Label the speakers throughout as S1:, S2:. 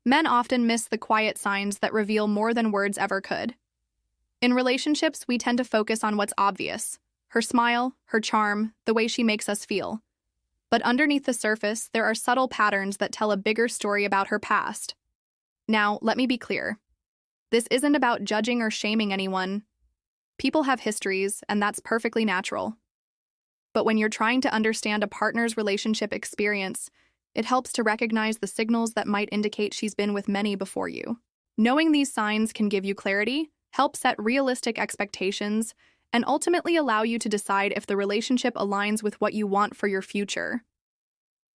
S1: Men often miss the quiet signs that reveal more than words ever could. In relationships, we tend to focus on what's obvious: her smile, her charm, the way she makes us feel. But underneath the surface, there are subtle patterns that tell a bigger story about her past. Now, let me be clear. This isn't about judging or shaming anyone. People have histories, and that's perfectly natural. But when you're trying to understand a partner's relationship experience, it helps to recognize the signals that might indicate she's been with many before you. Knowing these signs can give you clarity, help set realistic expectations, and ultimately allow you to decide if the relationship aligns with what you want for your future.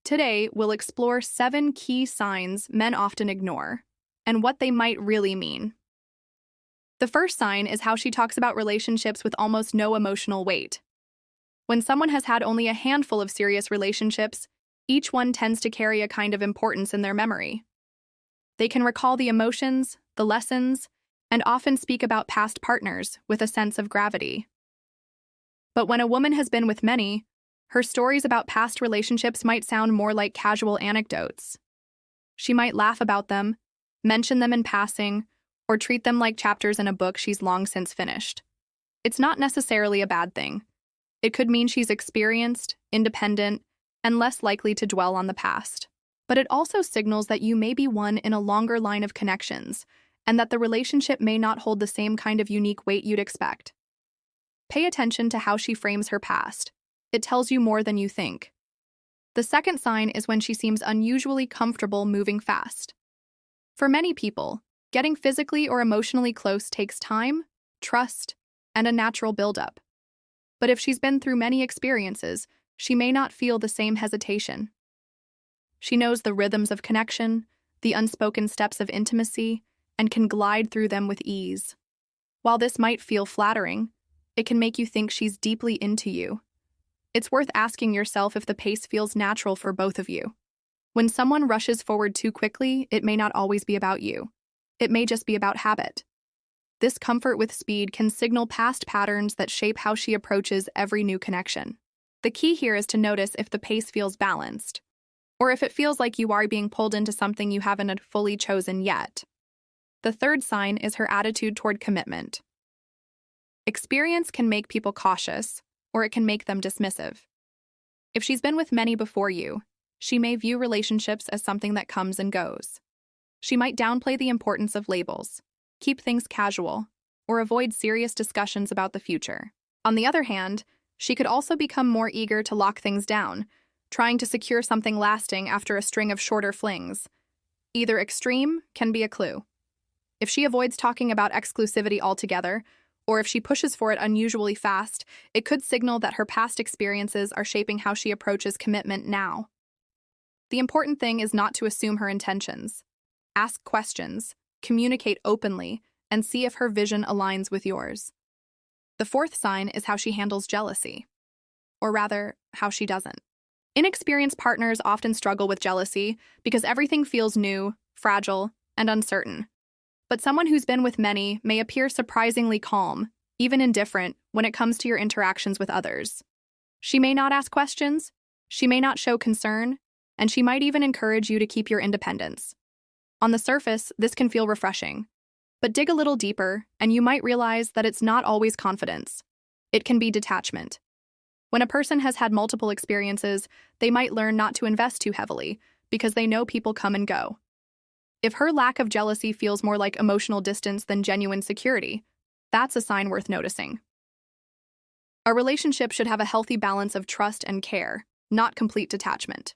S1: Today, we'll explore 7 key signs men often ignore, and what they might really mean. The first sign is how she talks about relationships with almost no emotional weight. When someone has had only a handful of serious relationships, each one tends to carry a kind of importance in their memory. They can recall the emotions, the lessons, and often speak about past partners with a sense of gravity. But when a woman has been with many, her stories about past relationships might sound more like casual anecdotes. She might laugh about them, mention them in passing, or treat them like chapters in a book she's long since finished. It's not necessarily a bad thing. It could mean she's experienced, independent, and less likely to dwell on the past. But it also signals that you may be one in a longer line of connections, and that the relationship may not hold the same kind of unique weight you'd expect. Pay attention to how she frames her past. It tells you more than you think. The second sign is when she seems unusually comfortable moving fast. For many people, getting physically or emotionally close takes time, trust, and a natural buildup. But if she's been through many experiences, she may not feel the same hesitation. She knows the rhythms of connection, the unspoken steps of intimacy, and can glide through them with ease. While this might feel flattering, it can make you think she's deeply into you. It's worth asking yourself if the pace feels natural for both of you. When someone rushes forward too quickly, it may not always be about you. It may just be about habit. This comfort with speed can signal past patterns that shape how she approaches every new connection. The key here is to notice if the pace feels balanced, or if it feels like you are being pulled into something you haven't fully chosen yet. The third sign is her attitude toward commitment. Experience can make people cautious, or it can make them dismissive. If she's been with many before you, she may view relationships as something that comes and goes. She might downplay the importance of labels, keep things casual, or avoid serious discussions about the future. On the other hand, she could also become more eager to lock things down, trying to secure something lasting after a string of shorter flings. Either extreme can be a clue. If she avoids talking about exclusivity altogether, or if she pushes for it unusually fast, it could signal that her past experiences are shaping how she approaches commitment now. The important thing is not to assume her intentions. Ask questions, communicate openly, and see if her vision aligns with yours. The fourth sign is how she handles jealousy, or rather, how she doesn't. Inexperienced partners often struggle with jealousy because everything feels new, fragile, and uncertain. But someone who's been with many may appear surprisingly calm, even indifferent, when it comes to your interactions with others. She may not ask questions, she may not show concern, and she might even encourage you to keep your independence. On the surface, this can feel refreshing. But dig a little deeper, and you might realize that it's not always confidence. It can be detachment. When a person has had multiple experiences, they might learn not to invest too heavily because they know people come and go. If her lack of jealousy feels more like emotional distance than genuine security, that's a sign worth noticing. A relationship should have a healthy balance of trust and care, not complete detachment.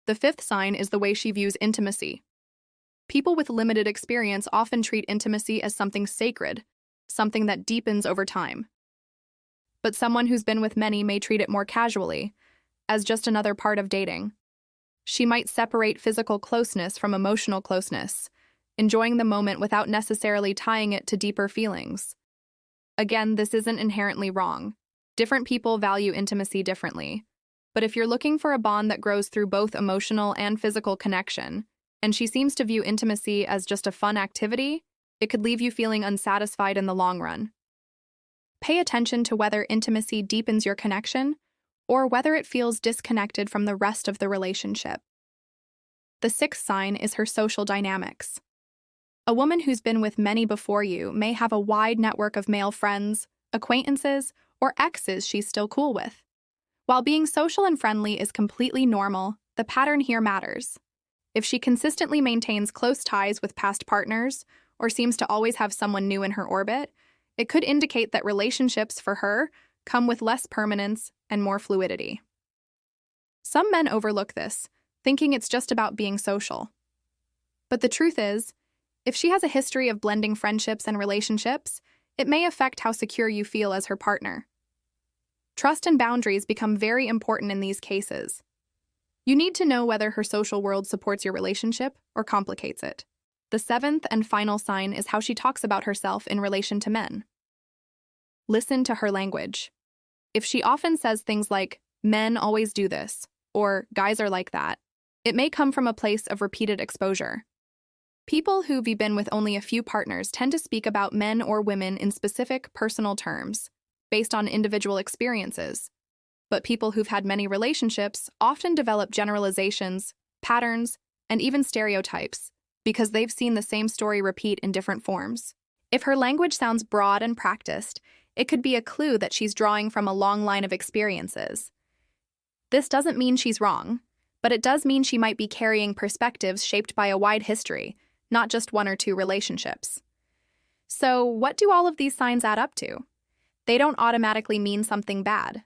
S1: The fifth sign is the way she views intimacy. People with limited experience often treat intimacy as something sacred, something that deepens over time. But someone who's been with many may treat it more casually, as just another part of dating. She might separate physical closeness from emotional closeness, enjoying the moment without necessarily tying it to deeper feelings. Again, this isn't inherently wrong. Different people value intimacy differently. But if you're looking for a bond that grows through both emotional and physical connection, and she seems to view intimacy as just a fun activity, it could leave you feeling unsatisfied in the long run. Pay attention to whether intimacy deepens your connection or whether it feels disconnected from the rest of the relationship. The sixth sign is her social dynamics. A woman who's been with many before you may have a wide network of male friends, acquaintances, or exes she's still cool with. While being social and friendly is completely normal, the pattern here matters. If she consistently maintains close ties with past partners or seems to always have someone new in her orbit, it could indicate that relationships for her come with less permanence and more fluidity. Some men overlook this, thinking it's just about being social. But the truth is, if she has a history of blending friendships and relationships, it may affect how secure you feel as her partner. Trust and boundaries become very important in these cases. You need to know whether her social world supports your relationship or complicates it. The seventh and final sign is how she talks about herself in relation to men. Listen to her language. If she often says things like, "Men always do this," or "guys are like that," it may come from a place of repeated exposure. People who've been with only a few partners tend to speak about men or women in specific personal terms, based on individual experiences. But people who've had many relationships often develop generalizations, patterns, and even stereotypes, because they've seen the same story repeat in different forms. If her language sounds broad and practiced, it could be a clue that she's drawing from a long line of experiences. This doesn't mean she's wrong, but it does mean she might be carrying perspectives shaped by a wide history, not just one or two relationships. So, what do all of these signs add up to? They don't automatically mean something bad.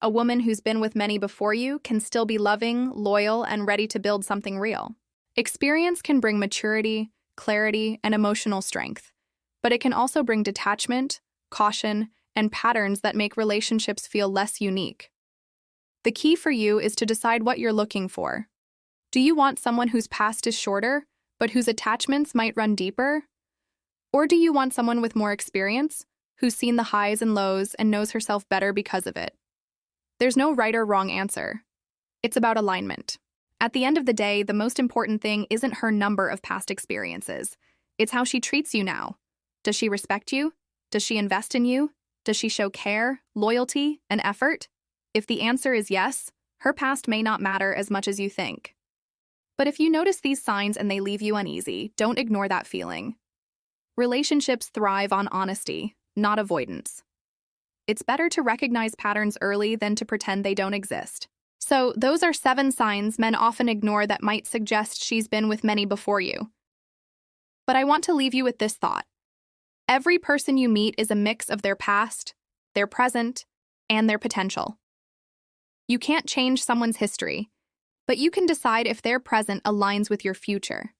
S1: A woman who's been with many before you can still be loving, loyal, and ready to build something real. Experience can bring maturity, clarity, and emotional strength, but it can also bring detachment, caution, and patterns that make relationships feel less unique. The key for you is to decide what you're looking for. Do you want someone whose past is shorter, but whose attachments might run deeper? Or do you want someone with more experience, who's seen the highs and lows and knows herself better because of it? There's no right or wrong answer. It's about alignment. At the end of the day, the most important thing isn't her number of past experiences. It's how she treats you now. Does she respect you? Does she invest in you? Does she show care, loyalty, and effort? If the answer is yes, her past may not matter as much as you think. But if you notice these signs and they leave you uneasy, don't ignore that feeling. Relationships thrive on honesty, not avoidance. It's better to recognize patterns early than to pretend they don't exist. So, those are 7 signs men often ignore that might suggest she's been with many before you. But I want to leave you with this thought. Every person you meet is a mix of their past, their present, and their potential. You can't change someone's history, but you can decide if their present aligns with your future.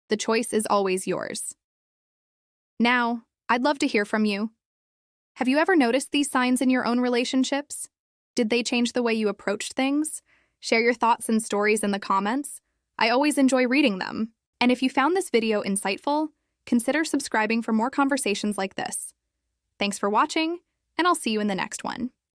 S1: The choice is always yours. Now, I'd love to hear from you. Have you ever noticed these signs in your own relationships? Did they change the way you approached things? Share your thoughts and stories in the comments. I always enjoy reading them. And if you found this video insightful, consider subscribing for more conversations like this. Thanks for watching, and I'll see you in the next one.